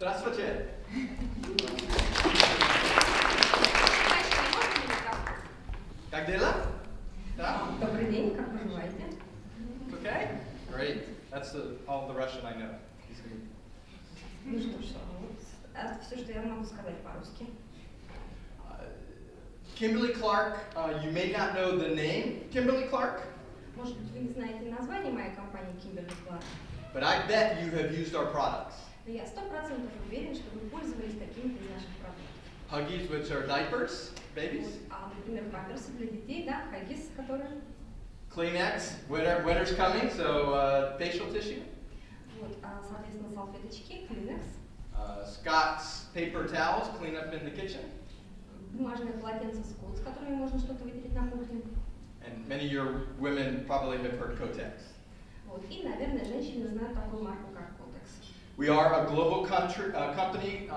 Здравствуйте. Как дела? Да? Добрый день, как поживаете? Okay? Great. That's all the Russian I know. Ну что ж, это все, что я могу сказать по-русски. Kimberly Clark, you may not know the name Kimberly Clark, Может быть, вы не знаете название моей компании Kimberly Clark, but I bet you have used our products. но я 100% уверен, что вы пользовались какими-то из наших продуктов. Huggies, which are diapers, babies. Например, памперсы для детей, да, Huggies, которые... Kleenex, winter's coming, so facial tissue. Вот, соответственно, салфеточки, Kleenex. Scott's paper towels, clean up in the kitchen. Бумажное полотенце Scott, с которыми можно что-то вытереть на кухне. And many of your women probably have heard Kotex. Вот, и, наверное, женщины знают такую марку, как Kotex. We are a global company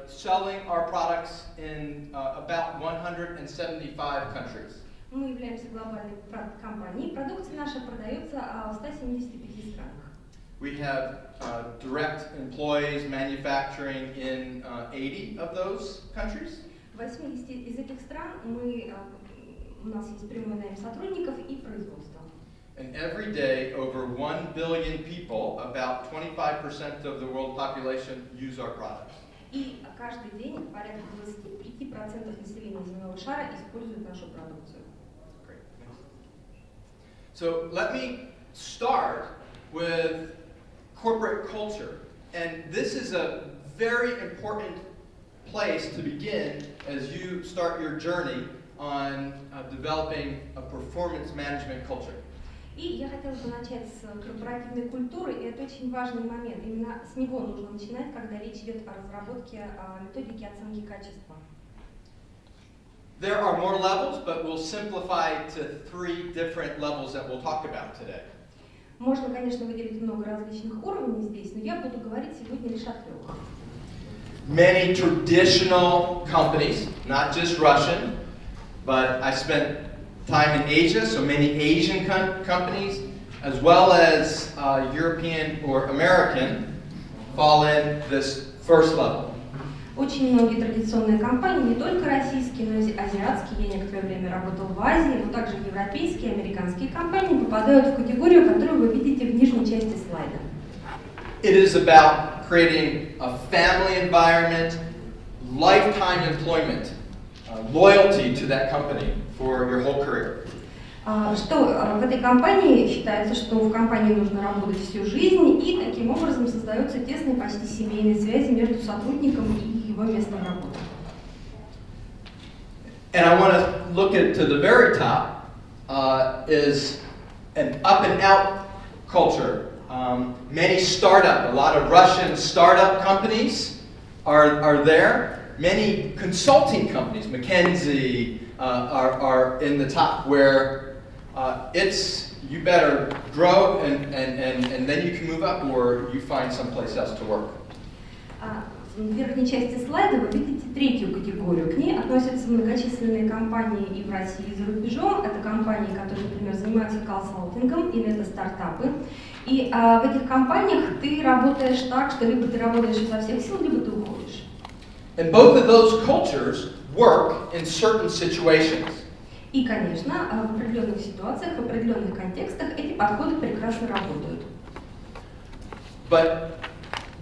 selling our products in about 175 countries. Мы являемся глобальной компанией. Продукция наша продается в 175 странах. We have direct employees manufacturing in 80 of those countries. В 80 из этих стран у нас есть прямой найм сотрудников и производство. And every day, over 1 billion people, about 25% of the world population, use our products. И каждый день порядка 25% населения земного шара используют нашу продукцию. Great. So let me start with corporate culture. And this is a very important place to begin as you start your journey on developing a performance management culture. И я хотела бы начать с корпоративной культуры, и это очень важный момент. Именно с него нужно начинать, когда речь идет о разработке методики оценки качества. There are more levels, but we'll simplify to 3 different levels that we'll talk about today. Можно, конечно, выделить много различных уровней здесь, но я буду говорить сегодня лишь о 3. Many traditional companies, not just Russian, but I spent time in Asia, so many Asian companies, as well as European or American, fall in this first level. Очень многие традиционные компании, не только российские, но и азиатские, я некоторое время работал в Азии, но также европейские, американские компании попадают в категорию, которую вы видите в нижней части слайда. It is about creating a family environment, lifetime employment, loyalty to that company for your whole career. Что в этой компании считается, что в компании нужно работать всю жизнь, и таким образом создаются тесные, почти семейные связи между сотрудником и его местом работы. And I want to look at to the very top is an up and out culture. Many a lot of Russian startup companies are there. Many consulting companies, McKinsey, are in the top where you better grow and then you can move up or you find someplace else to work. В верхней части слайда вы видите 3-ю категорию. К ней относятся многочисленные компании и в России, и за рубежом. Это компании, которые, например, занимаются консалтингом, или это стартапы. И в этих компаниях ты работаешь так, что либо ты работаешь изо всех сил, либо ты уходишь. And both of those cultures work in certain situations. И, конечно, в определенных ситуациях, в определенных контекстах эти подходы прекрасно работают. But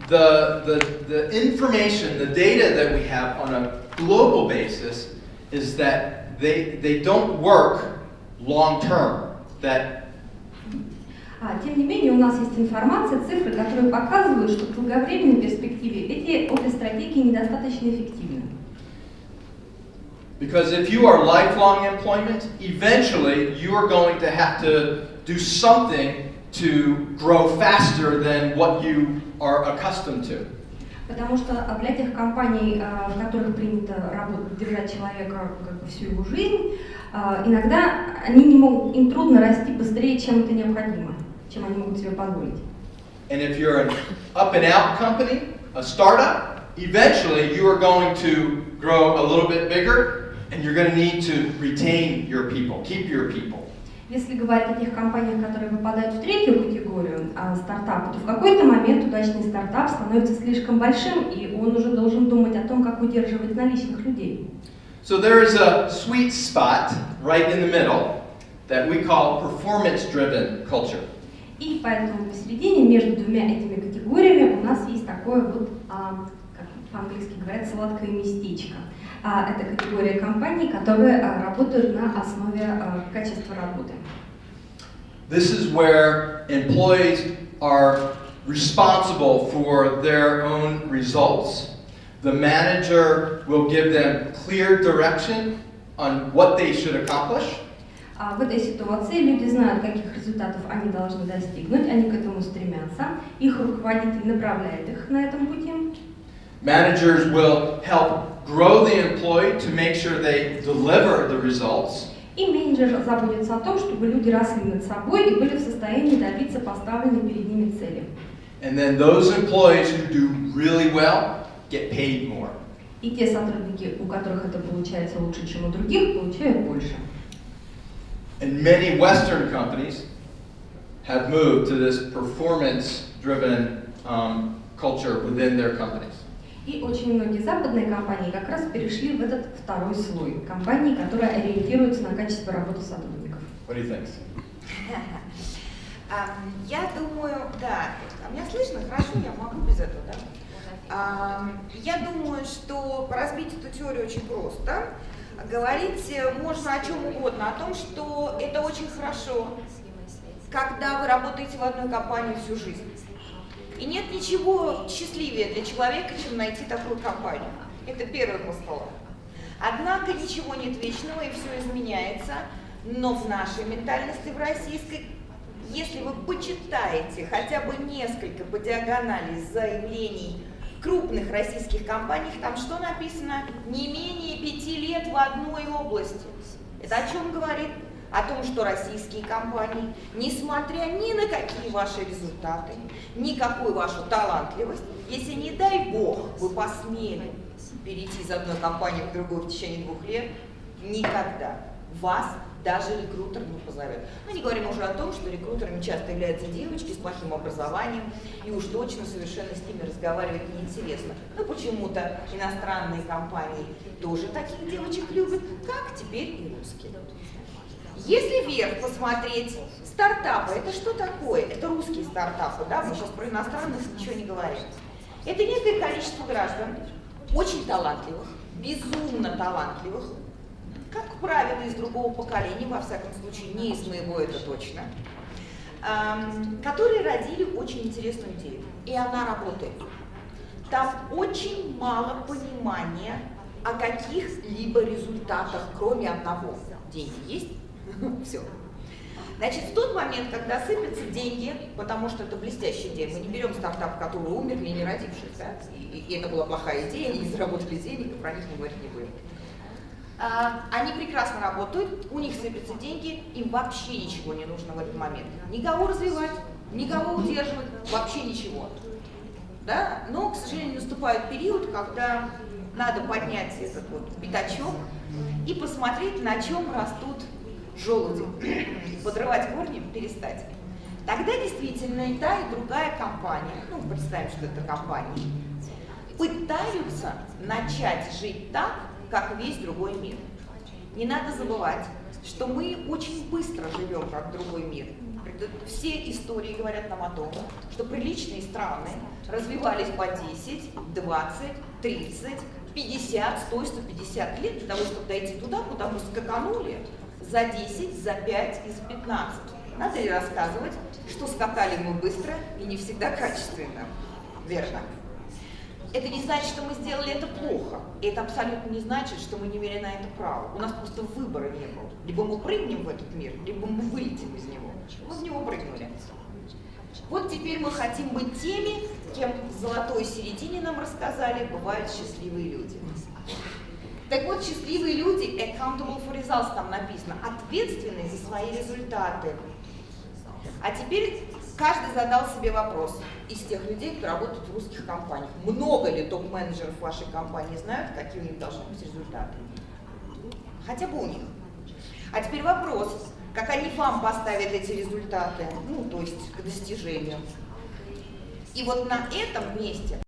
the information, the data that we have on a global basis is that they don't work long term. Тем не менее, у нас есть информация, цифры, которые показывают, что в долговременной перспективе эти обе стратегии недостаточно эффективны. Because if you are lifelong employment, eventually you are going to have to do something to grow faster than what you are accustomed to. Потому что для тех компаний, в которых принято держать человека всю его жизнь, иногда им трудно расти быстрее, чем это необходимо, чем они могут себе позволить. And if you're an up and out company, a startup, eventually you are going to grow a little bit bigger and you're going to need to retain your people, keep your people. Если говорить о тех компаниях, которые попадают в третью категорию стартапа, то в какой-то момент удачный стартап становится слишком большим, и он уже должен думать о том, как удерживать наличных людей. So there is a sweet spot right in the middle that we call performance-driven culture. И поэтому посередине между двумя этими категориями у нас есть такое вот, как по-английски говорят, сладкое местечко. Это категория компаний, которые работают на основе качества работы. This is where employees are responsible for their own results. The manager will give them clear direction on what they should accomplish. В этой ситуации люди знают, каких результатов они должны достигнуть, они к этому стремятся, их руководитель направляет их на этом пути. Managers will help grow the employee to make sure they deliver the results. И менеджер заботится о том, чтобы люди росли над собой и были в состоянии добиться поставленной перед ними цели. And then those employees who do really well get paid more. И те сотрудники, у которых это получается лучше, чем у других, получают больше. And many Western companies have moved to this performance-driven culture within their companies. И очень многие западные компании как раз перешли в этот второй слой. Компании, которые ориентируются на качество работы сотрудников. What do you think? Я думаю, да. Меня слышно? Хорошо, я могу без этого, да? Я думаю, что разбить эту теорию очень просто. Говорить можно о чем угодно, о том, что это очень хорошо, когда вы работаете в одной компании всю жизнь. И нет ничего счастливее для человека, чем найти такую компанию. Это первый постулат. Однако ничего нет вечного и все изменяется, но в нашей ментальности, в российской, если вы почитаете хотя бы несколько по диагонали заявлений крупных российских компаний, там что написано? Не менее 5 лет в одной области. Это о чем говорит? О том, что российские компании, несмотря ни на какие ваши результаты, никакую вашу талантливость, если, не дай бог, вы посмели перейти из одной компании в другую в течение 2 лет, никогда вас даже рекрутер не позовет. Мы не говорим уже о том, что рекрутерами часто являются девочки с плохим образованием, и уж точно совершенно с ними разговаривать неинтересно. Но почему-то иностранные компании тоже таких девочек любят, как теперь и русские. Если вверх посмотреть, стартапы, это что такое? Это русские стартапы, да? Мы сейчас про иностранных ничего не говорим. Это некое количество граждан, очень талантливых, безумно талантливых, как правило, из другого поколения, во всяком случае, не из моего, это точно, которые родили очень интересную идею, и она работает. Там очень мало понимания о каких-либо результатах, кроме одного. Деньги есть? Все. Значит, в тот момент, когда сыпятся деньги, потому что это блестящая идея, мы не берем стартап, которые умерли, не родившись, да? И это была плохая идея, они не заработали денег, и про них мы говорить не будем. Они прекрасно работают, у них сыпятся деньги, им вообще ничего не нужно в этот момент. Никого развивать, никого удерживать, вообще ничего. Да? Но, к сожалению, наступает период, когда надо поднять этот вот пятачок и посмотреть, на чем растут желуди, подрывать корни, перестать. Тогда действительно и та, и другая компания, ну, представим, что это компания, пытаются начать жить так, как весь другой мир. Не надо забывать, что мы очень быстро живем, как другой мир. Все истории говорят нам о том, что приличные страны развивались по 10, 20, 30, 50, 100, 150 лет для того, чтобы дойти туда, куда мы скаканули за 10, за 5 и за 15. Надо ли рассказывать, что скакали мы быстро и не всегда качественно? Верно. Это не значит, что мы сделали это плохо. И это абсолютно не значит, что мы не имели на это права. У нас просто выбора не было. Либо мы прыгнем в этот мир, либо мы вылетим из него. Мы в него прыгнули. Вот теперь мы хотим быть теми, кем в золотой середине нам рассказали, бывают счастливые люди. Так вот, счастливые люди, accountable for results, там написано, ответственные за свои результаты. А теперь каждый задал себе вопрос из тех людей, кто работает в русских компаниях. Много ли топ-менеджеров вашей компании знают, какие у них должны быть результаты? Хотя бы у них. А теперь вопрос, как они вам поставят эти результаты, ну, то есть к достижению. И вот на этом месте